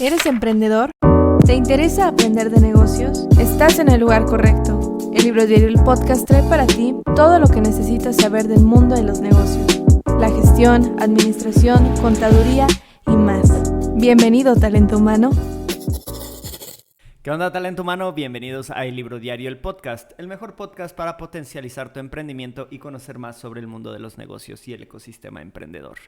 ¿Eres emprendedor? ¿Te interesa aprender de negocios? Estás en el lugar correcto. El Libro Diario, el podcast, trae para ti todo lo que necesitas saber del mundo de los negocios. La gestión, administración, contaduría y más. Bienvenido, talento humano. ¿Qué onda, talento humano? Bienvenidos a El Libro Diario, el podcast, el mejor podcast para potencializar tu emprendimiento y conocer más sobre el mundo de los negocios y el ecosistema emprendedor.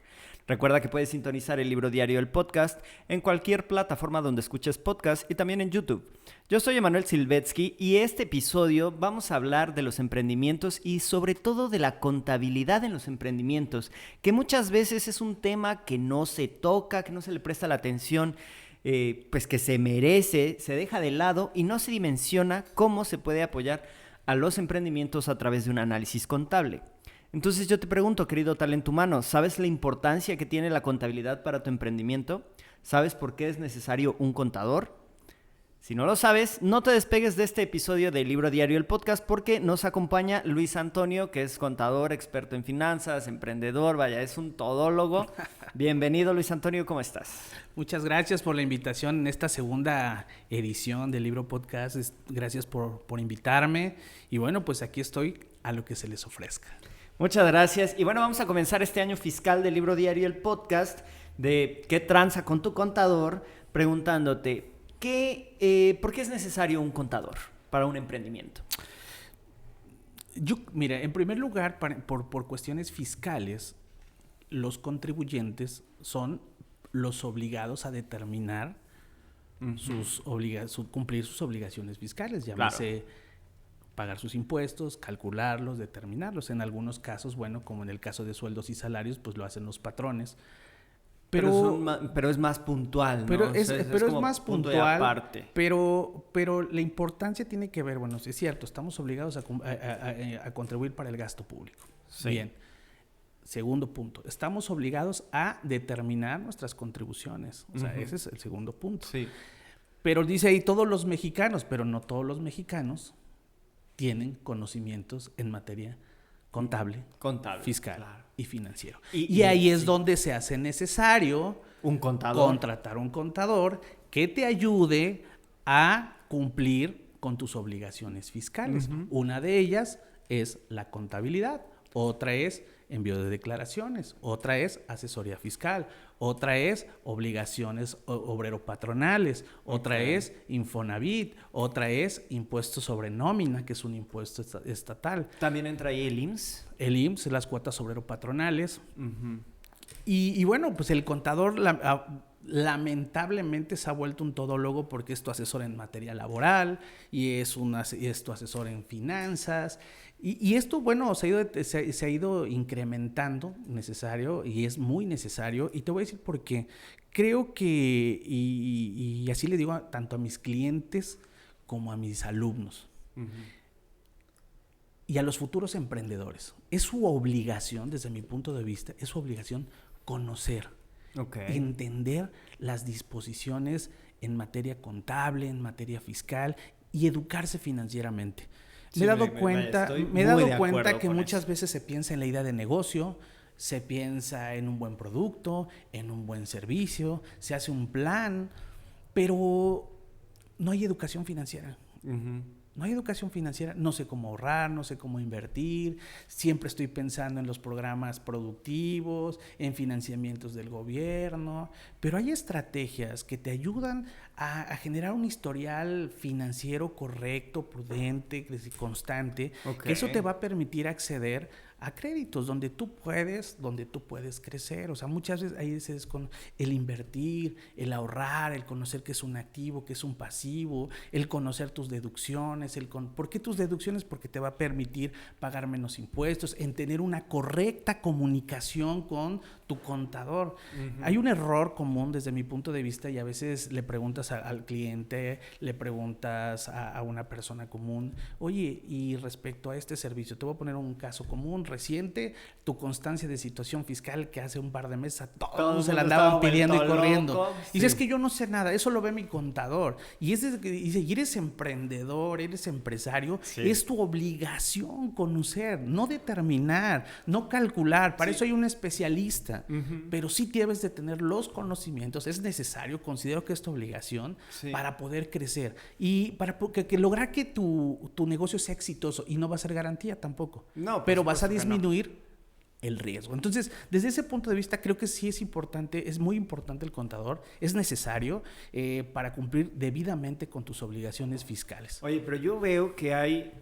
Recuerda que puedes sintonizar El Libro Diario, el podcast, en cualquier plataforma donde escuches podcast y también en YouTube. Yo soy Emanuel Silvetsky y este episodio vamos a hablar de los emprendimientos y sobre todo de la contabilidad en los emprendimientos, que muchas veces es un tema que no se toca, que no se le presta la atención pues que se merece, se deja de lado y no se dimensiona cómo se puede apoyar a los emprendimientos a través de un análisis contable. Entonces yo te pregunto, querido talento humano, ¿sabes la importancia que tiene la contabilidad para tu emprendimiento? ¿Sabes por qué es necesario un contador? Si no lo sabes, no te despegues de este episodio del Libro Diario, el podcast, porque nos acompaña Luis Antonio, que es contador, experto en finanzas, emprendedor, vaya, es un todólogo. Bienvenido, Luis Antonio, ¿cómo estás? Muchas gracias por la invitación en esta segunda edición del Libro Podcast. Gracias por invitarme. Y bueno, pues aquí estoy a lo que se les ofrezca. Muchas gracias. Y bueno, vamos a comenzar este año fiscal del Libro Diario, el podcast, de ¿qué tranza con tu contador? Preguntándote, ¿por qué es necesario un contador para un emprendimiento? Mira, en primer lugar, por cuestiones fiscales, los contribuyentes son los obligados a determinar cumplir sus obligaciones fiscales, llámese pagar sus impuestos, calcularlos, determinarlos. En algunos casos, bueno, como en el caso de sueldos y salarios, pues lo hacen los patrones. Pero es más puntual, ¿no? Pero es más puntual, aparte. Pero la importancia tiene que ver, bueno, es cierto, estamos obligados a contribuir para el gasto público. Sí. Bien. Segundo punto, estamos obligados a determinar nuestras contribuciones. O sea, ese es el segundo punto. Sí. Pero dice ahí todos los mexicanos, pero no todos los mexicanos tienen conocimientos en materia contable, fiscal, claro, y financiero. Y ahí es donde se hace necesario contratar un contador que te ayude a cumplir con tus obligaciones fiscales. Una de ellas es la contabilidad, otra es envío de declaraciones, otra es asesoría fiscal, otra es obligaciones obrero-patronales, otra es Infonavit, otra es impuesto sobre nómina, que es un impuesto estatal. ¿También entra ahí el IMSS? El IMSS, las cuotas obrero-patronales. Y bueno, pues el contador lamentablemente se ha vuelto un todólogo porque es tu asesor en materia laboral y es tu asesor en finanzas. Y esto, bueno, se ha ido incrementando necesario y es muy necesario. Y te voy a decir por qué. Creo que, y así le digo tanto a mis clientes como a mis alumnos y a los futuros emprendedores. Es su obligación, desde mi punto de vista, es su obligación conocer, entender las disposiciones en materia contable, en materia fiscal y educarse financieramente. Sí, me he dado cuenta que muchas veces se piensa en la idea de negocio, se piensa en un buen producto, en un buen servicio, se hace un plan, pero no hay educación financiera. No hay educación financiera, no sé cómo ahorrar, no sé cómo invertir, siempre estoy pensando en los programas productivos, en financiamientos del gobierno, pero hay estrategias que te ayudan a generar un historial financiero correcto, prudente, constante, que eso te va a permitir acceder a créditos donde tú puedes crecer. O sea, muchas veces ahí es con el invertir, el ahorrar, el conocer qué es un activo, qué es un pasivo, el conocer tus deducciones. ¿Por qué tus deducciones? Porque te va a permitir pagar menos impuestos, en tener una correcta comunicación con tu contador. Hay un error común desde mi punto de vista y a veces le preguntas al cliente, le preguntas a una persona común, oye, y respecto a este servicio, te voy a poner un caso común, reciente, tu constancia de situación fiscal que hace un par de meses a todos se la andaban pidiendo y corriendo. Loco. Y dice, es que yo no sé nada, eso lo ve mi contador. Y dice, y eres emprendedor, eres empresario, es tu obligación conocer, no determinar, no calcular. Para eso hay un especialista. Pero sí debes de tener los conocimientos, es necesario, considero que es tu obligación para poder crecer y para que lograr que tu negocio sea exitoso, y no va a ser garantía tampoco. No, pero vas a disminuir el riesgo. Entonces, desde ese punto de vista, creo que sí es importante, es muy importante el contador, es necesario para cumplir debidamente con tus obligaciones fiscales. Oye, pero yo veo que hay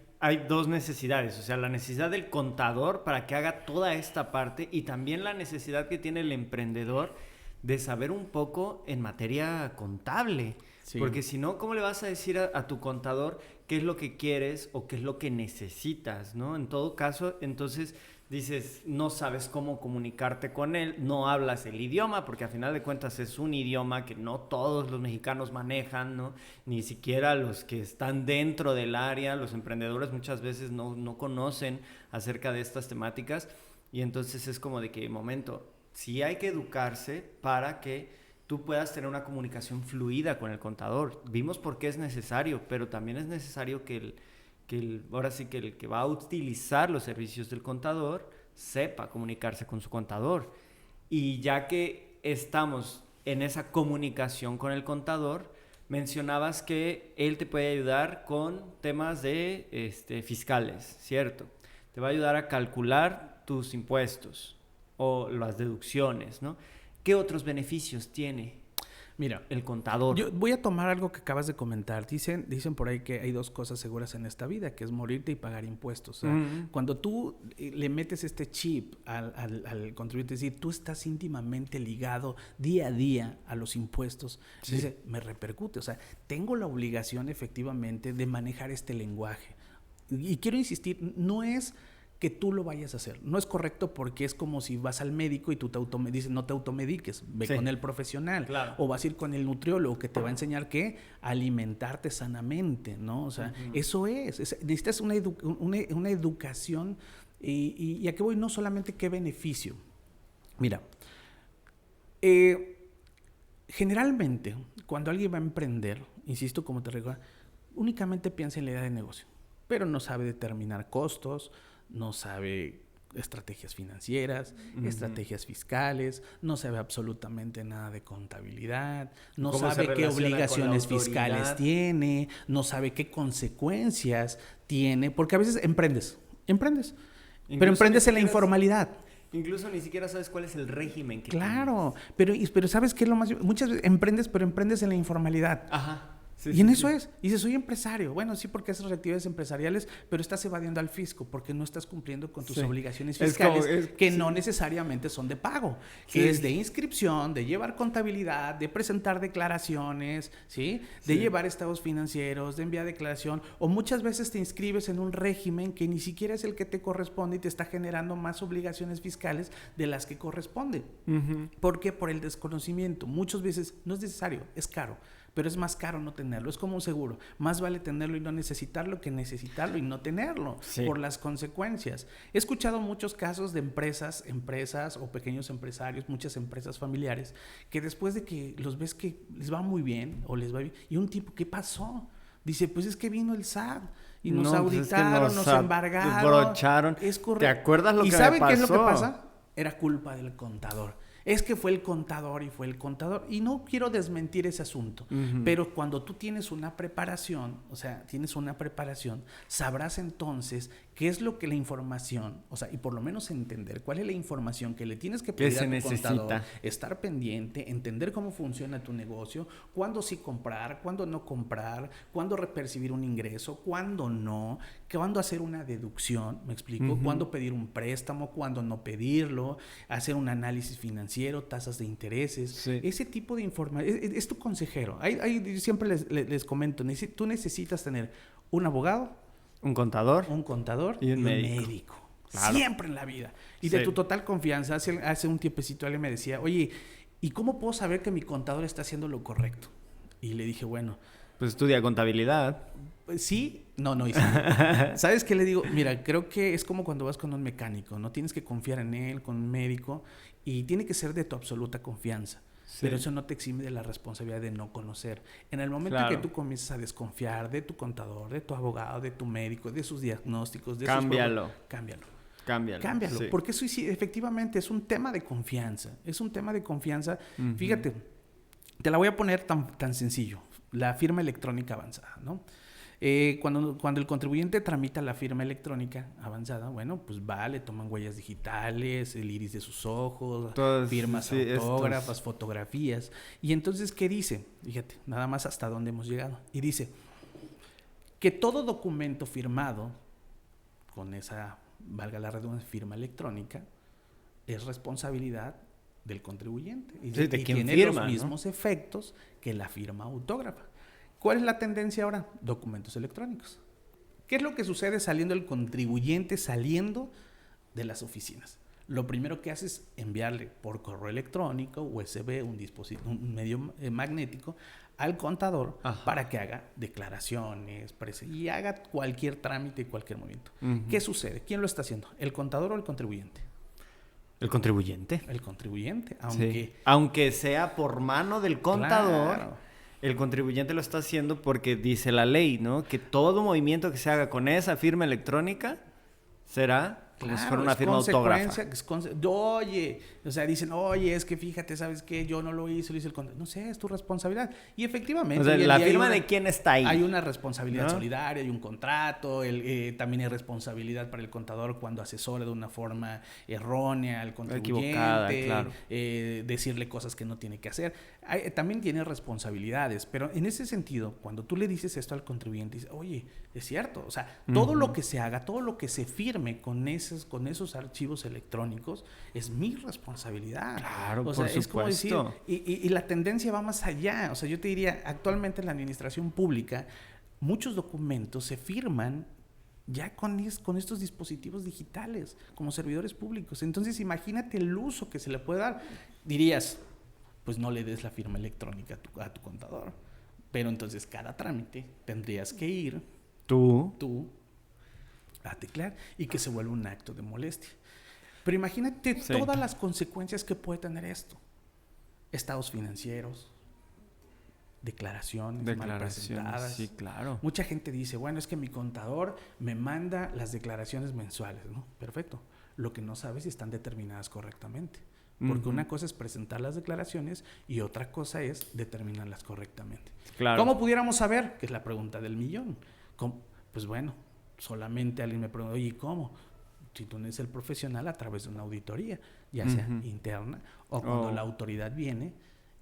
dos necesidades, o sea, la necesidad del contador para que haga toda esta parte y también la necesidad que tiene el emprendedor de saber un poco en materia contable. Sí. Porque si no, ¿cómo le vas a decir a tu contador qué es lo que quieres o qué es lo que necesitas, ¿no? En todo caso, entonces dices, no sabes cómo comunicarte con él, no hablas el idioma, porque al final de cuentas es un idioma que no todos los mexicanos manejan, ¿no? Ni siquiera los que están dentro del área, los emprendedores muchas veces no conocen acerca de estas temáticas, y entonces es como de que, momento, sí hay que educarse para que tú puedas tener una comunicación fluida con el contador. Vimos por qué es necesario, pero también es necesario que ahora sí que el que va a utilizar los servicios del contador sepa comunicarse con su contador. Y ya que estamos en esa comunicación con el contador, mencionabas que él te puede ayudar con temas de fiscales, ¿cierto? Te va a ayudar a calcular tus impuestos o las deducciones, ¿no? ¿Qué otros beneficios tiene? Mira, el contador. Yo voy a tomar algo que acabas de comentar. Dicen por ahí que hay dos cosas seguras en esta vida, que es morirte y pagar impuestos. O sea, cuando tú le metes este chip al contribuyente, es decir, tú estás íntimamente ligado día a día a los impuestos, dice, me repercute. O sea, tengo la obligación efectivamente de manejar este lenguaje. Y quiero insistir, no es que tú lo vayas a hacer. No es correcto porque es como si vas al médico y tú dices, no te automediques, ve con el profesional. Claro. O vas a ir con el nutriólogo que te va a enseñar que alimentarte sanamente, ¿no? O sea, eso necesitas una educación y a qué voy, no solamente qué beneficio. Mira, generalmente cuando alguien va a emprender, insisto, como te recuerdo, únicamente piensa en la idea de negocio, pero no sabe determinar costos, no sabe estrategias financieras, estrategias fiscales, no sabe absolutamente nada de contabilidad, no sabe qué obligaciones fiscales tiene, no sabe qué consecuencias tiene, porque a veces emprendes, pero emprendes en la informalidad. Incluso ni siquiera sabes cuál es el régimen que tienes. Pero ¿sabes qué es lo más? Muchas veces emprendes en la informalidad. Ajá. Sí, y en eso es. Y dice, soy empresario. Bueno, sí, porque haces actividades empresariales, pero estás evadiendo al fisco porque no estás cumpliendo con tus obligaciones fiscales que no necesariamente son de pago, que es de inscripción, de llevar contabilidad, de presentar declaraciones, ¿sí? De llevar estados financieros, de enviar declaración, o muchas veces te inscribes en un régimen que ni siquiera es el que te corresponde y te está generando más obligaciones fiscales de las que corresponden. ¿Por qué? Por el desconocimiento. Muchas veces no es necesario, es caro. Pero es más caro no tenerlo, es como un seguro. Más vale tenerlo y no necesitarlo que necesitarlo y no tenerlo, por las consecuencias. He escuchado muchos casos de empresas o pequeños empresarios, muchas empresas familiares, que después de que los ves que les va muy bien o les va bien, y un tipo, ¿qué pasó? Dice, pues es que vino el SAT y nos auditaron, nos embargaron. Brocharon. Es correcto. ¿Te acuerdas lo que me pasó? ¿Y saben qué es lo que pasa? Era culpa del contador. Es que fue el contador y fue el contador. Y no quiero desmentir ese asunto. Pero cuando tú tienes una preparación, sabrás entonces qué es lo que la información, y por lo menos entender cuál es la información que le tienes que pedir a tu contador, estar pendiente, entender cómo funciona tu negocio, cuándo sí comprar, cuándo no comprar, cuándo percibir un ingreso, cuándo no, cuándo hacer una deducción, ¿me explico? Cuándo pedir un préstamo, cuándo no pedirlo, hacer un análisis financiero, tasas de intereses, ese tipo de información, es tu consejero. Siempre les comento, tú necesitas tener un abogado, un contador y un médico. Claro. Siempre en la vida. Y de tu total confianza. Hace un tiempecito alguien me decía, oye, ¿y cómo puedo saber que mi contador está haciendo lo correcto? Y le dije, bueno, Pues estudia contabilidad. Sí, no hice. ¿Sabes qué le digo? Mira, creo que es como cuando vas con un mecánico, ¿no? Tienes que confiar en él, con un médico, y tiene que ser de tu absoluta confianza. Sí. Pero eso no te exime de la responsabilidad de no conocer. En el momento en que tú comienzas a desconfiar de tu contador, de tu abogado, de tu médico, de sus diagnósticos, de Cámbialo. Cámbialo. Sí. Porque eso sí, efectivamente es un tema de confianza. Es un tema de confianza. Uh-huh. Fíjate, te la voy a poner tan sencillo. La firma electrónica avanzada, ¿no? Cuando el contribuyente tramita la firma electrónica avanzada, bueno, pues le toman huellas digitales, el iris de sus ojos, firmas autógrafas, fotografías. Y entonces, ¿qué dice? Fíjate, nada más hasta dónde hemos llegado. Y dice que todo documento firmado con esa, valga la redundancia, firma electrónica, es responsabilidad del contribuyente. Y tiene firma, los mismos efectos que la firma autógrafa. ¿Cuál es la tendencia ahora? Documentos electrónicos. ¿Qué es lo que sucede saliendo el contribuyente, saliendo de las oficinas? Lo primero que hace es enviarle por correo electrónico, USB, un medio magnético, al contador para que haga declaraciones y haga cualquier trámite y cualquier movimiento. Uh-huh. ¿Qué sucede? ¿Quién lo está haciendo? ¿El contador o el contribuyente? ¿El contribuyente? El contribuyente, aunque sea por mano del contador. Claro. El contribuyente lo está haciendo porque dice la ley, ¿no? Que todo movimiento que se haga con esa firma electrónica será como si fuera una firma autógrafa. Oye, o sea, dicen, oye, es que fíjate, ¿sabes qué? Yo no lo hice, lo hizo el contador. No sé, es tu responsabilidad. Y efectivamente... O sea, la firma de quién está ahí. Hay una responsabilidad solidaria, hay un contrato, también hay responsabilidad para el contador cuando asesora de una forma errónea al contribuyente. Equivocada, claro. Decirle cosas que no tiene que hacer. También tiene responsabilidades, pero en ese sentido, cuando tú le dices esto al contribuyente, dices, oye, es cierto, o sea, todo lo que se haga, todo lo que se firme con esos archivos electrónicos es mi responsabilidad. Claro, o sea, por es supuesto. Como decir, y la tendencia va más allá. O sea, yo te diría, actualmente en la administración pública, muchos documentos se firman ya con estos dispositivos digitales, como servidores públicos. Entonces, imagínate el uso que se le puede dar. Dirías, pues no le des la firma electrónica a tu contador. Pero entonces cada trámite tendrías que ir tú a teclear y que se vuelva un acto de molestia. Pero imagínate todas las consecuencias que puede tener esto. Estados financieros, declaraciones mal presentadas. Sí, claro. Mucha gente dice, bueno, es que mi contador me manda las declaraciones mensuales, ¿no? Perfecto. Lo que no sabes si están determinadas correctamente. Porque una cosa es presentar las declaraciones y otra cosa es determinarlas correctamente. Claro. ¿Cómo pudiéramos saber? Que es la pregunta del millón. Pues bueno, solamente alguien me pregunta, oye, ¿cómo? Si tú no eres el profesional, a través de una auditoría, ya sea interna o cuando la autoridad viene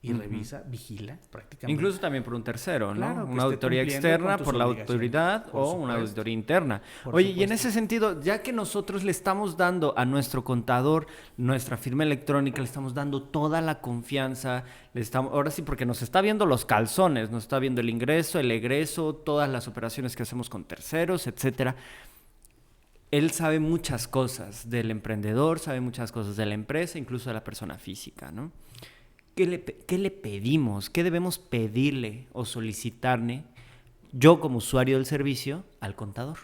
y revisa, vigila prácticamente. Incluso también por un tercero, ¿no? Claro, una auditoría externa por la autoridad o una auditoría interna. Oye, y en ese sentido, ya que nosotros le estamos dando a nuestro contador nuestra firma electrónica, le estamos dando toda la confianza, ahora sí, porque nos está viendo los calzones, nos está viendo el ingreso, el egreso, todas las operaciones que hacemos con terceros, etcétera. Él sabe muchas cosas del emprendedor, sabe muchas cosas de la empresa, incluso de la persona física, ¿no? ¿Qué le pedimos? ¿Qué debemos pedirle o solicitarle yo como usuario del servicio al contador?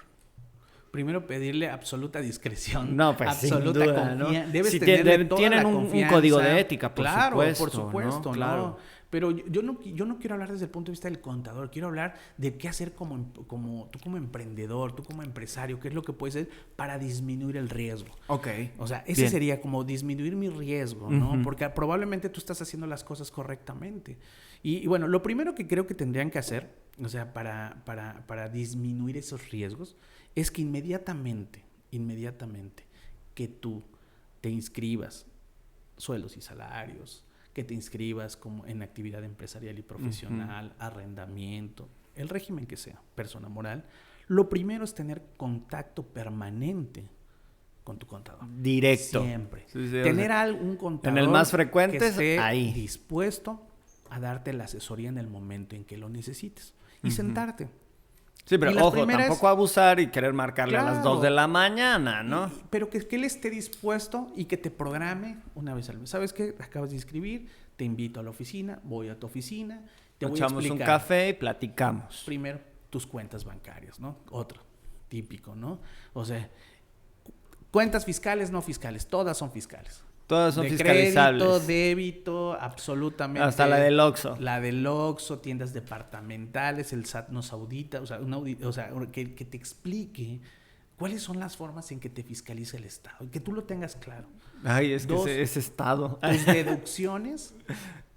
Primero pedirle absoluta discreción. No, pues absoluta sin duda, confianza. ¿no? Debes tenerle toda tienen la un confianza. código de ética, por supuesto. Por supuesto, ¿no? Claro. ¿no? Pero yo no quiero hablar desde el punto de vista del contador. Quiero hablar de qué hacer tú como emprendedor, tú como empresario, qué es lo que puedes hacer para disminuir el riesgo. Ok. O sea, ese sería como disminuir mi riesgo, ¿no? Porque probablemente tú estás haciendo las cosas correctamente. Y bueno, lo primero que creo que tendrían que hacer, o sea, para disminuir esos riesgos, es que inmediatamente que tú te inscribas, sueldos y salarios, que te inscribas como en actividad empresarial y profesional, arrendamiento, el régimen que sea, persona moral, lo primero es tener contacto permanente con tu contador. Directo. Siempre. Sí, tener algún contador en el más frecuente que esté ahí, dispuesto a darte la asesoría en el momento en que lo necesites y sentarte. Sí, pero ojo, tampoco abusar y querer marcarle a las 2 de la mañana, ¿no? Pero que él esté dispuesto y que te programe una vez al mes. ¿Sabes qué? Acabas de inscribir, te invito a la oficina, voy a tu oficina Echamos un café y platicamos. Primero, tus cuentas bancarias, ¿no? Otro típico, ¿no? O sea, cuentas fiscales, no fiscales, todas son fiscales. Todas son de fiscalizables. Crédito, débito, absolutamente. Hasta la del Oxxo. La del Oxxo, tiendas departamentales, el SAT nos audita, o sea, que te explique cuáles son las formas en que te fiscaliza el Estado, y que tú lo tengas claro. Ay, es que ese Estado. Tus deducciones,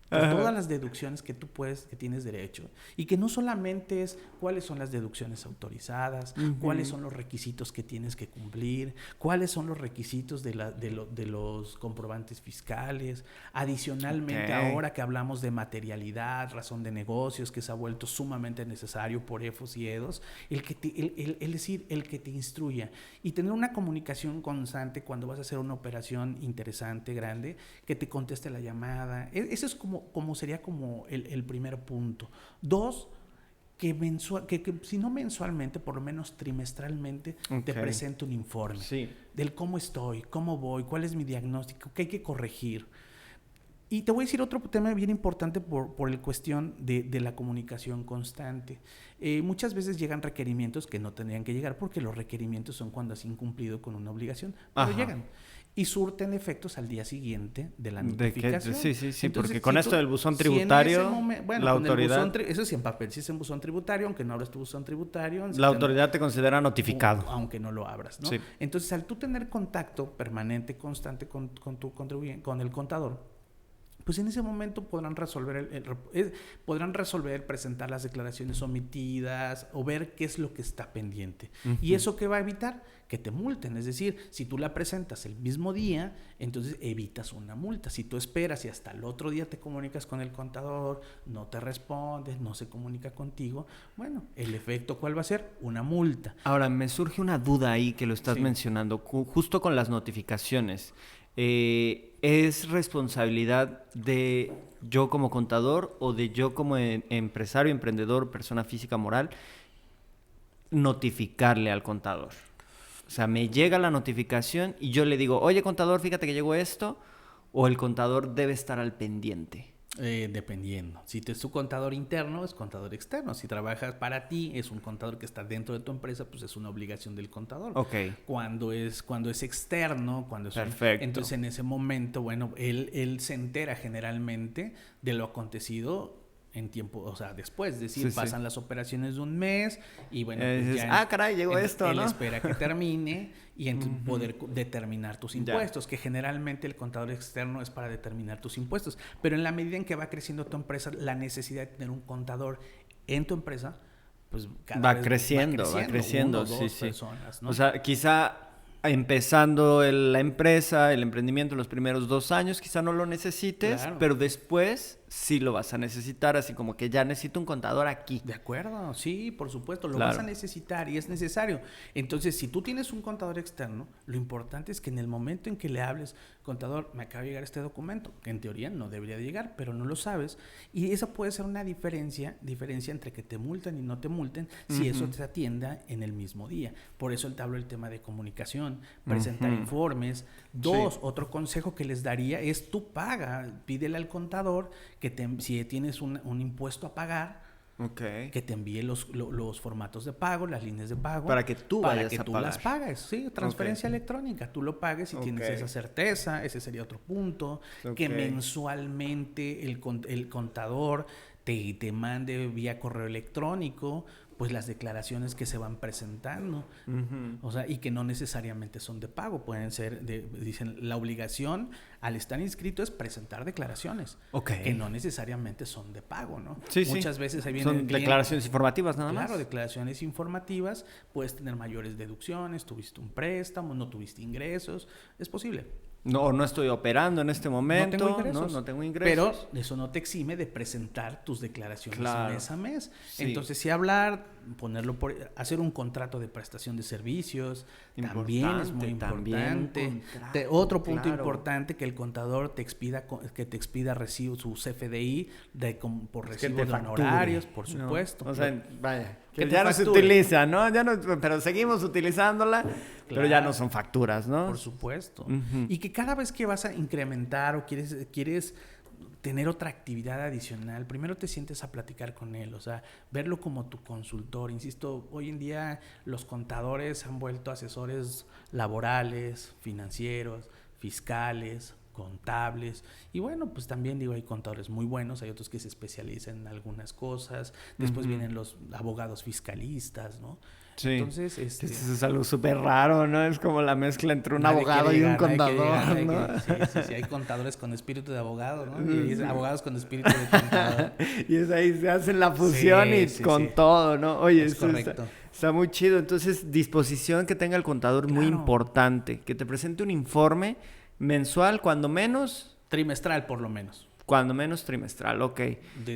todas las deducciones que tú que tienes derecho, y que no solamente es cuáles son las deducciones autorizadas, cuáles son los requisitos que tienes que cumplir, cuáles son los requisitos de los comprobantes fiscales. Adicionalmente, ahora que hablamos de materialidad, razón de negocios, que se ha vuelto sumamente necesario por EFOS y EDOS, el que te instruya y tener una comunicación constante cuando vas a hacer una operación interesante, grande, que te conteste la llamada. Eso es como sería como el primer punto. 2, que si no mensualmente, por lo menos trimestralmente, te presente un informe del cómo estoy, cómo voy, cuál es mi diagnóstico, qué hay que corregir. Y te voy a decir otro tema bien importante por el cuestión de la comunicación constante. Muchas veces llegan requerimientos que no tendrían que llegar, porque los requerimientos son cuando has incumplido con una obligación, pero llegan y surten efectos al día siguiente de la notificación. Sí, entonces, porque con esto del buzón tributario, la autoridad... eso sí en papel, si es en buzón tributario, aunque no abras tu buzón tributario... La autoridad te considera notificado. Aunque no lo abras, ¿no? Sí. Entonces, al tú tener contacto permanente, constante con tu contribuyente, con el contador, pues en ese momento podrán resolver presentar las declaraciones omitidas o ver qué es lo que está pendiente. ¿Y eso qué va a evitar? Que te multen. Es decir, si tú la presentas el mismo día, entonces evitas una multa. Si tú esperas y hasta el otro día te comunicas con el contador, no te responde, no se comunica contigo, bueno, el efecto ¿cuál va a ser? Una multa. Ahora, me surge una duda ahí que lo estás mencionando, justo con las notificaciones. ¿Es responsabilidad de yo como contador o de yo como empresario, emprendedor, persona física, moral, notificarle al contador? O sea, me llega la notificación y yo le digo, oye contador, fíjate que llegó esto, o el contador debe estar al pendiente. Dependiendo. Si es tu contador interno, es contador externo. Si trabajas para ti, es un contador que está dentro de tu empresa, pues es una obligación del contador. Cuando es externo, Perfecto. Entonces en ese momento, bueno, él se entera generalmente de lo acontecido en tiempo, o sea, después, es decir, pasan las operaciones de un mes y bueno, pues caray, llegó esto, ¿no? Él espera que termine y entonces poder determinar tus impuestos, que generalmente el contador externo es para determinar tus impuestos, pero en la medida en que va creciendo tu empresa, la necesidad de tener un contador en tu empresa, pues cada vez va creciendo, uno, dos personas, ¿no? O sea, quizá empezando la empresa, el emprendimiento, los primeros 2 años, quizá no lo necesites, pero después sí lo vas a necesitar, así como que ya necesito un contador aquí. De acuerdo, sí, por supuesto, lo vas a necesitar y es necesario. Entonces, si tú tienes un contador externo, lo importante es que en el momento en que le hables, contador, me acaba de llegar este documento, que en teoría no debería de llegar, pero no lo sabes, y esa puede ser una diferencia entre que te multen y no te multen, si eso te atienda en el mismo día. Por eso te hablo del tema de comunicación, presentar informes. 2, otro consejo que les daría es tú pídele al contador que si tienes un impuesto a pagar, que te envíe los formatos de pago, las líneas de pago. Para que tú las pagues. Sí, transferencia electrónica. Tú lo pagues y tienes esa certeza. Ese sería otro punto. Que mensualmente el contador te mande vía correo electrónico pues las declaraciones que se van presentando, o sea, y que no necesariamente son de pago, pueden ser, dicen, la obligación al estar inscrito es presentar declaraciones, que no necesariamente son de pago, ¿no? Muchas veces ahí vienen... Son declaraciones informativas nada más. Claro, declaraciones informativas, puedes tener mayores deducciones, tuviste un préstamo, no tuviste ingresos, es posible. No estoy operando en este momento. No tengo ingresos. Pero eso no te exime de presentar tus declaraciones mes a mes. Entonces, hacer un contrato de prestación de servicios también es muy importante. Otro punto importante, que el contador te expida recibo, su CFDI por recibo de honorarios, por supuesto. O sea, vaya, que ya no se utiliza, ¿no? Pero seguimos utilizándola, pero ya no son facturas, ¿no? Por supuesto. Y que cada vez que vas a incrementar o quieres tener otra actividad adicional, primero te sientes a platicar con él, o sea, verlo como tu consultor. Insisto, hoy en día los contadores han vuelto asesores laborales, financieros, fiscales, contables, y bueno, pues también digo, hay contadores muy buenos, hay otros que se especializan en algunas cosas, después vienen los abogados fiscalistas, ¿no? Sí. Entonces, eso es algo súper raro, ¿no? Es como la mezcla entre un abogado y un contador, ¿no? Sí, hay contadores con espíritu de abogado, ¿no? Y hay abogados con espíritu de contador. Y es ahí se hacen la fusión con todo, ¿no? Oye, es correcto. Está muy chido. Entonces, disposición que tenga el contador, muy importante. Que te presente un informe mensual, cuando menos. Trimestral, por lo menos. Cuando menos trimestral, ok.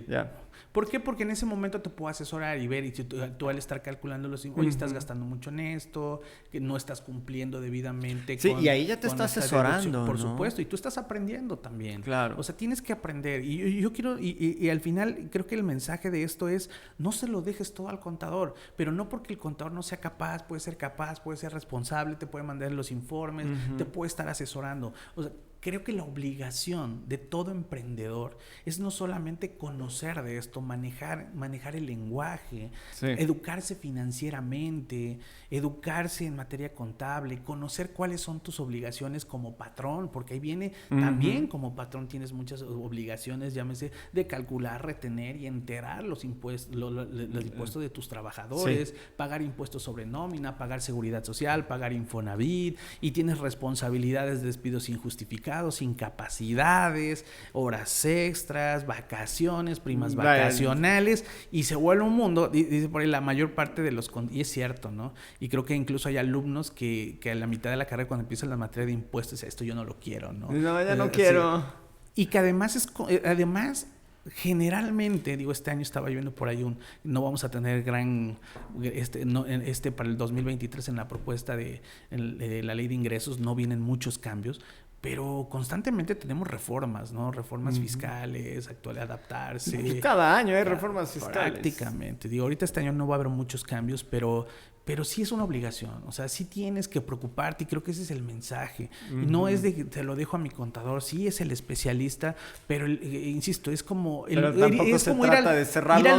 Ya. ¿Por qué? Porque en ese momento te puedo asesorar y ver, y si tú al estar calculando los oye, estás gastando mucho en esto, que no estás cumpliendo debidamente. Sí, y ahí ya te está asesorando, por ¿no? supuesto, y tú estás aprendiendo también. Claro. O sea, tienes que aprender. Y yo quiero, y al final creo que el mensaje de esto es, no se lo dejes todo al contador, pero no porque el contador no sea capaz, puede ser responsable, te puede mandar los informes, te puede estar asesorando. O sea, creo que la obligación de todo emprendedor es no solamente conocer de esto, manejar el lenguaje, educarse financieramente, educarse en materia contable, conocer cuáles son tus obligaciones como patrón, porque ahí viene también como patrón tienes muchas obligaciones, llámese de calcular, retener y enterar los impuestos, los impuestos de tus trabajadores, pagar impuestos sobre nómina, pagar seguridad social, pagar Infonavit, y tienes responsabilidades de despidos injustificados, incapacidades, horas extras, vacaciones, primas vacacionales, y se vuelve un mundo, dice por ahí la mayor parte de los, y es cierto, ¿no? Y creo que incluso hay alumnos que a la mitad de la carrera, cuando empiezan la materia de impuestos, esto yo no lo quiero, ¿no? No, ya no quiero. Sí. Y que además generalmente, digo, este año estaba yo viendo por ahí no vamos a tener para el 2023 en la propuesta de la ley de ingresos no vienen muchos cambios, pero constantemente tenemos reformas, ¿no? Reformas fiscales, adaptarse. Pues cada año hay reformas fiscales. Prácticamente. Digo, ahorita este año no va a haber muchos cambios, pero sí es una obligación. O sea, sí tienes que preocuparte, y creo que ese es el mensaje. No es de que te lo dejo a mi contador, sí es el especialista, pero insisto, es como ir al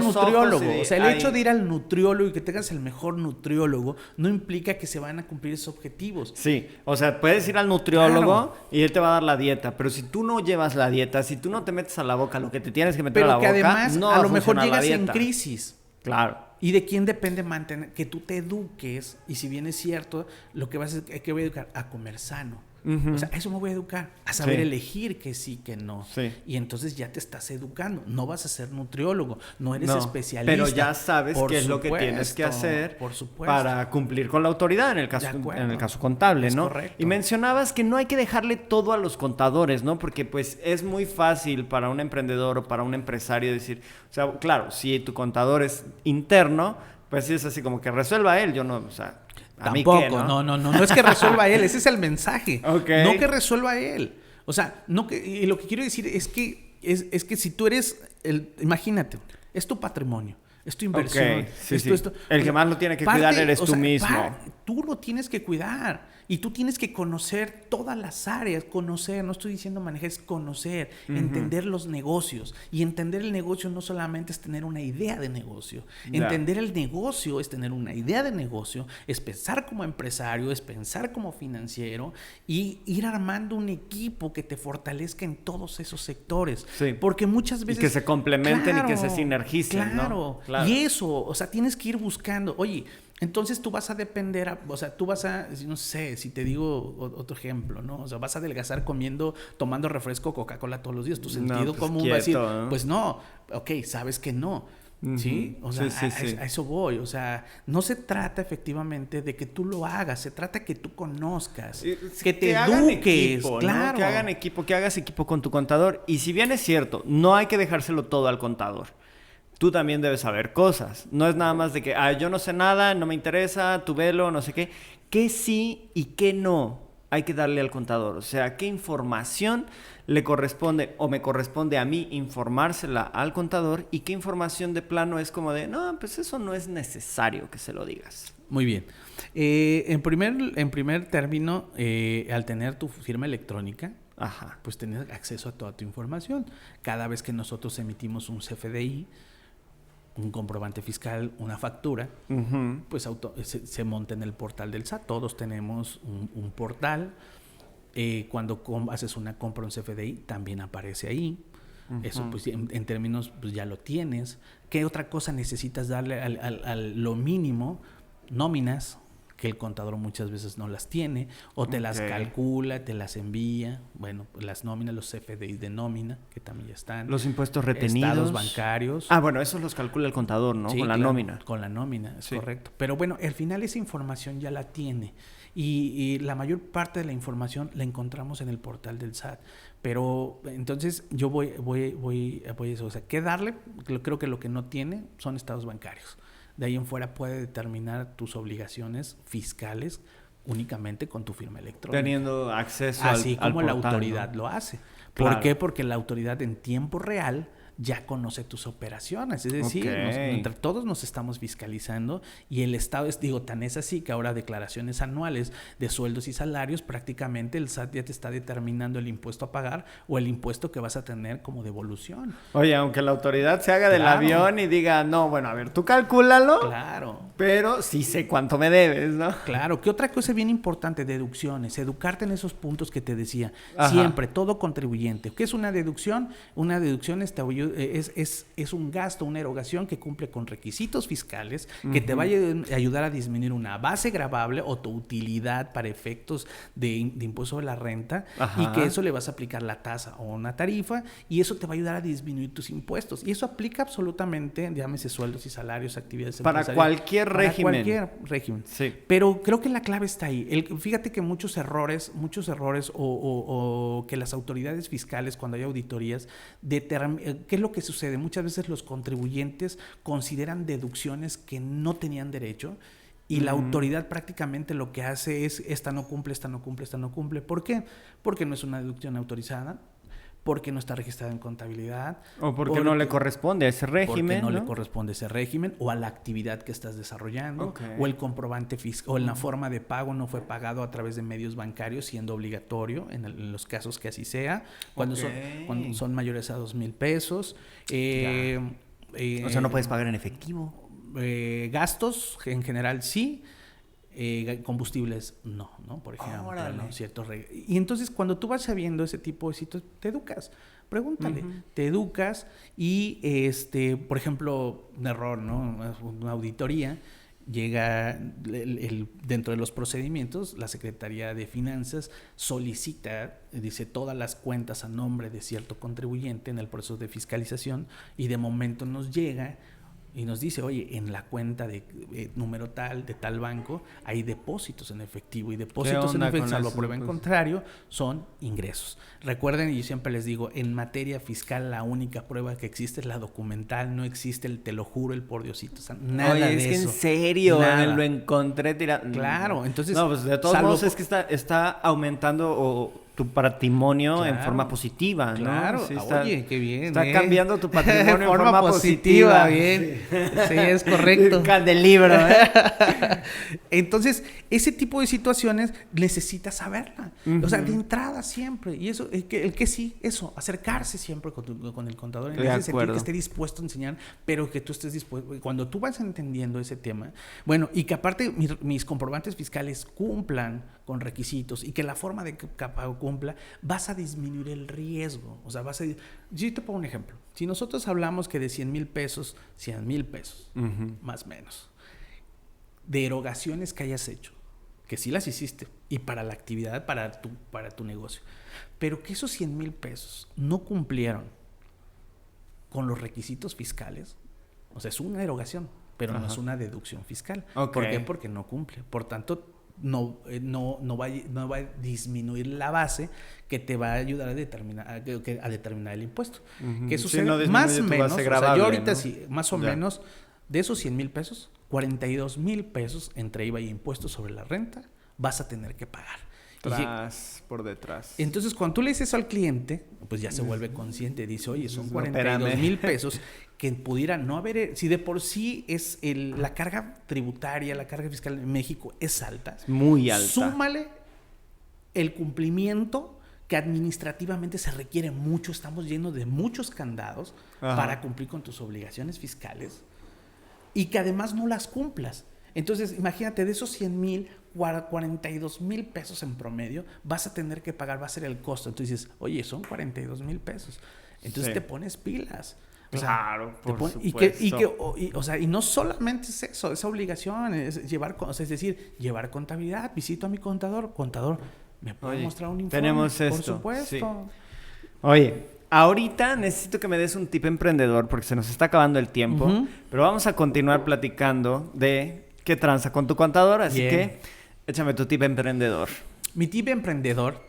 nutriólogo. O sea, el hecho de ir al nutriólogo y que tengas el mejor nutriólogo no implica que se van a cumplir esos objetivos. Sí, o sea, puedes ir al nutriólogo y él te va a dar la dieta, pero si tú no llevas la dieta, si tú no te metes a la boca lo que te tienes que meter a la boca, además, no a va lo mejor funcionar llegas la dieta. en crisis. Claro. ¿Y de quién depende mantener? Que tú te eduques, y si bien es cierto, lo que vas a hacer, que voy a educar a comer sano. O sea, eso me voy a educar, a saber elegir que sí, que no. Sí. Y entonces ya te estás educando. No vas a ser nutriólogo, no eres especialista. Pero ya sabes qué es lo que tienes que hacer para cumplir con la autoridad, en el caso contable, ¿no? Correcto. Y mencionabas que no hay que dejarle todo a los contadores, ¿no? Porque pues es muy fácil para un emprendedor o para un empresario decir, o sea, claro, si tu contador es interno, pues sí es así como que resuelva él, yo no, o sea... Tampoco, no es que resuelva él, ese es el mensaje. Okay. No que resuelva él. O sea, y lo que quiero decir es que si tú eres imagínate, es tu patrimonio, es tu inversión. Okay. El que más lo tiene que cuidar eres tú mismo. Tú lo tienes que cuidar. Y tú tienes que conocer todas las áreas, no estoy diciendo manejar, es conocer, entender los negocios. Y entender el negocio no solamente es tener una idea de negocio. Entender el negocio es tener una idea de negocio, es pensar como empresario, es pensar como financiero y ir armando un equipo que te fortalezca en todos esos sectores. Sí. Porque muchas veces... Y que se complementen y que se sinergicen, claro. Y eso, o sea, tienes que ir buscando, oye... Entonces tú vas a depender, no sé, si te digo otro ejemplo, ¿no? O sea, vas a adelgazar tomando refresco Coca-Cola todos los días. Tu sentido común va a decir, ¿no? Pues no, ok, sabes que no. ¿Sí? O sea, a eso voy. O sea, no se trata efectivamente de que tú lo hagas, se trata que tú conozcas, que te eduques, equipo, claro. ¿no? Que hagan equipo, que hagas equipo con tu contador. Y si bien es cierto, no hay que dejárselo todo al contador. Tú también debes saber cosas. No es nada más de que, yo no sé nada, no me interesa, tú velo, no sé qué. ¿Qué sí y qué no hay que darle al contador? O sea, ¿qué información le corresponde o me corresponde a mí informársela al contador? ¿Y qué información de plano es como de, no, pues eso no es necesario que se lo digas? Muy bien. En primer término, al tener tu firma electrónica, pues tener acceso a toda tu información. Cada vez que nosotros emitimos un CFDI, un comprobante fiscal, una factura, pues se monta en el portal del SAT. Todos tenemos un portal. Cuando haces una compra, un CFDI, también aparece ahí. Eso, pues, en términos, pues ya lo tienes. ¿Qué otra cosa necesitas darle a lo mínimo? Nóminas, que el contador muchas veces no las tiene, o te las calcula, te las envía. Bueno, pues las nóminas, los CFDI de nómina, que también ya están. Los impuestos retenidos. Estados bancarios. Bueno, esos los calcula el contador, ¿no? Sí, con la nómina. Con la nómina, es correcto. Pero bueno, al final esa información ya la tiene. Y la mayor parte de la información la encontramos en el portal del SAT. Pero entonces yo voy a eso. O sea, ¿qué darle? Creo que lo que no tiene son estados bancarios. De ahí en fuera puede determinar tus obligaciones fiscales únicamente con tu firma electrónica. Teniendo acceso así al como portal, la autoridad, ¿no? Lo hace. ¿Por qué? Porque la autoridad en tiempo real ya conoce tus operaciones. Es decir, entre todos nos estamos fiscalizando y el Estado tan es así que ahora declaraciones anuales de sueldos y salarios, prácticamente el SAT ya te está determinando el impuesto a pagar o el impuesto que vas a tener como devolución. Oye, aunque la autoridad se haga del avión y diga, no, bueno, a ver, tú calcúlalo. Claro. Pero sí sé cuánto me debes, ¿no? Claro. ¿Qué otra cosa bien importante? Deducciones. Educarte en esos puntos que te decía. Siempre, todo contribuyente. ¿Qué es una deducción? Una deducción es un gasto, una erogación que cumple con requisitos fiscales que te va a ayudar a disminuir una base gravable o tu utilidad para efectos de impuesto sobre la renta y que eso le vas a aplicar la tasa o una tarifa y eso te va a ayudar a disminuir tus impuestos. Y eso aplica absolutamente, llámese sueldos y salarios, actividades para cualquier régimen. Para cualquier régimen. Sí. Pero creo que la clave está ahí. Fíjate que muchos errores o que las autoridades fiscales cuando hay auditorías ¿qué es lo que sucede? Muchas veces los contribuyentes consideran deducciones que no tenían derecho y la autoridad prácticamente lo que hace es esta no cumple. ¿Por qué? Porque no es una deducción autorizada, porque no está registrada en contabilidad. O porque no le corresponde a ese régimen. Porque no le corresponde a ese régimen o a la actividad que estás desarrollando. O el comprobante fiscal o en la forma de pago no fue pagado a través de medios bancarios, siendo obligatorio en los casos que así sea. Cuando son mayores a 2,000 pesos. O sea, no puedes pagar en efectivo. Gastos en general sí. Combustibles no, por ejemplo, ¿no? Ciertos y entonces cuando tú vas sabiendo ese tipo de sitios te educas, pregúntale, te educas y por ejemplo un error, ¿no? Una auditoría llega dentro de los procedimientos, la Secretaría de Finanzas solicita, dice, todas las cuentas a nombre de cierto contribuyente en el proceso de fiscalización y de momento nos llega y nos dice, oye, en la cuenta de número tal, de tal banco, hay depósitos en efectivo. Y depósitos en efectivo, salvo prueba en contrario, son ingresos. Recuerden, y yo siempre les digo, en materia fiscal la única prueba que existe es la documental. No existe el te lo juro, el por Diosito. O sea, nada de eso. Oye, es que en serio, lo encontré tirado. Claro, entonces... No, pues de todos modos es que está aumentando tu patrimonio en forma positiva, ¿no? Claro, sí, oye, qué bien. Está cambiando tu patrimonio en forma positiva. Bien, sí, es correcto. Del libro, Entonces, ese tipo de situaciones necesitas saberla. O sea, de entrada siempre. Y eso, el que sí, eso, acercarse siempre con el contador. En ese sentido, que esté dispuesto a enseñar, pero que tú estés dispuesto. Cuando tú vas entendiendo ese tema, bueno, y que aparte mis comprobantes fiscales cumplan con requisitos y que la forma de que pago cumpla, vas a disminuir el riesgo. O sea, yo te pongo un ejemplo. Si nosotros hablamos que de 100,000 pesos, 100,000 pesos, más o menos, de erogaciones que hayas hecho, que sí las hiciste, y para la actividad, para tu negocio, pero que esos 100,000 pesos no cumplieron con los requisitos fiscales, o sea, es una erogación, pero no es una deducción fiscal. ¿Por qué? Porque no cumple. Por tanto, no va a disminuir la base que te va a ayudar a determinar el impuesto. Que sucede más o menos, gravable, yo ahorita, ¿no? Sí, más o menos, de esos 100,000 pesos, 42,000 pesos entre IVA y impuestos sobre la renta vas a tener que pagar. Por detrás. Entonces, cuando tú le dices eso al cliente, pues ya se vuelve consciente. Dice, oye, son 42,000 pesos que pudiera no haber... Si de por sí es la carga tributaria, la carga fiscal en México es alta. Muy alta. Súmale el cumplimiento que administrativamente se requiere mucho, estamos llenos de muchos candados para cumplir con tus obligaciones fiscales y que además no las cumplas. Entonces, imagínate, de esos 100,000, 42,000 pesos en promedio vas a tener que pagar, va a ser el costo. Entonces dices, oye, son 42,000 pesos. Entonces te pones pilas. Claro, por supuesto. Y no solamente es eso, esa obligación, es llevar contabilidad. Visito a mi contador, ¿me puede mostrar un informe? Tenemos esto. Por supuesto. Sí. Oye, ahorita necesito que me des un tip emprendedor porque se nos está acabando el tiempo, pero vamos a continuar platicando de qué tranza con tu contador, así que échame tu tip emprendedor. Mi tip emprendedor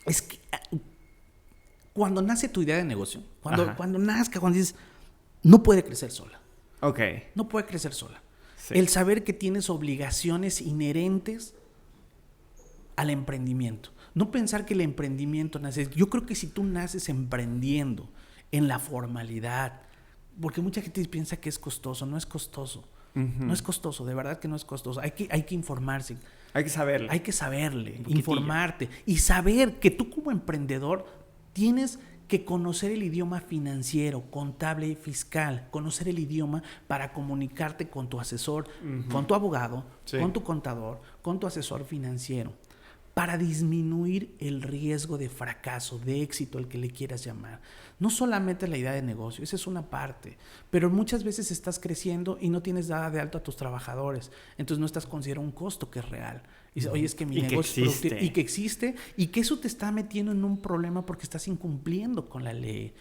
es que cuando nace tu idea de negocio, cuando nazca, cuando dices, no puede crecer sola. Ok. No puede crecer sola. Sí. El saber que tienes obligaciones inherentes al emprendimiento. No pensar que el emprendimiento nace. Yo creo que si tú naces emprendiendo en la formalidad, porque mucha gente piensa que es costoso, no es costoso. No es costoso, de verdad que no es costoso. Hay que informarse. Hay que saberle. Hay que saberle, informarte y saber que tú como emprendedor tienes que conocer el idioma financiero, contable y fiscal, conocer el idioma para comunicarte con tu asesor, con tu abogado, con tu contador, con tu asesor financiero, para disminuir el riesgo de fracaso, de éxito, el que le quieras llamar. No solamente la idea de negocio, esa es una parte, pero muchas veces estás creciendo y no tienes dada de alto a tus trabajadores, entonces no estás considerando un costo que es real. Y dices, oye, es que mi negocio es productivo, y que existe, y que eso te está metiendo en un problema porque estás incumpliendo con la ley.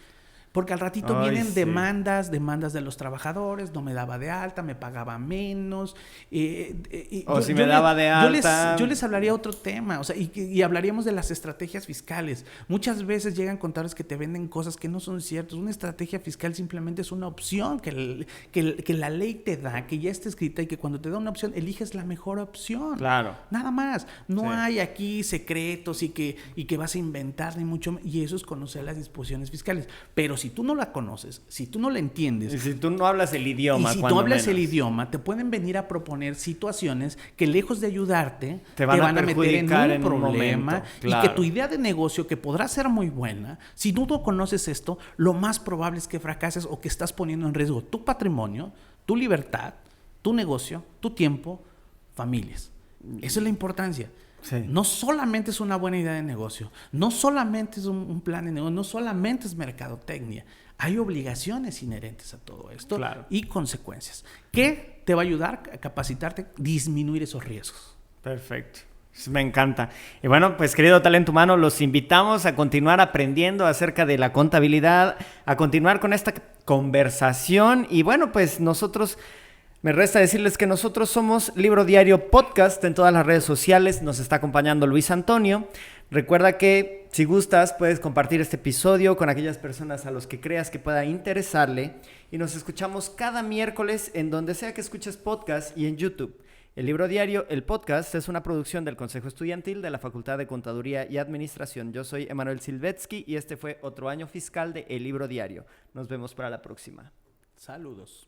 Porque al ratito vienen demandas de los trabajadores, no me daba de alta, me pagaba menos. Me daba de alta. Yo les hablaría otro tema, o sea, y hablaríamos de las estrategias fiscales. Muchas veces llegan contadores que te venden cosas que no son ciertas. Una estrategia fiscal simplemente es una opción que la ley te da, que ya está escrita y que cuando te da una opción, eliges la mejor opción. Claro. Nada más. No hay aquí secretos y que vas a inventar ni mucho más. Y eso es conocer las disposiciones fiscales. Pero si tú no la conoces, si tú no la entiendes... Y si tú no hablas el idioma, y si tú hablas el idioma, te pueden venir a proponer situaciones que lejos de ayudarte, te van a meter en un problema. Claro. Y que tu idea de negocio, que podrá ser muy buena, si tú no conoces esto, lo más probable es que fracases o que estás poniendo en riesgo tu patrimonio, tu libertad, tu negocio, tu tiempo, familias. Esa es la importancia. Sí. No solamente es una buena idea de negocio, no solamente es un plan de negocio, no solamente es mercadotecnia. Hay obligaciones inherentes a todo esto y consecuencias que te va a ayudar a capacitarte, disminuir esos riesgos. Perfecto. Me encanta. Y bueno, pues querido talento humano, los invitamos a continuar aprendiendo acerca de la contabilidad, a continuar con esta conversación y bueno, pues nosotros... Me resta decirles que nosotros somos Libro Diario Podcast en todas las redes sociales. Nos está acompañando Luis Antonio. Recuerda que si gustas puedes compartir este episodio con aquellas personas a los que creas que pueda interesarle. Y nos escuchamos cada miércoles en donde sea que escuches podcast y en YouTube. El Libro Diario, el podcast, es una producción del Consejo Estudiantil de la Facultad de Contaduría y Administración. Yo soy Emanuel Silvetsky y este fue otro año fiscal de El Libro Diario. Nos vemos para la próxima. Saludos.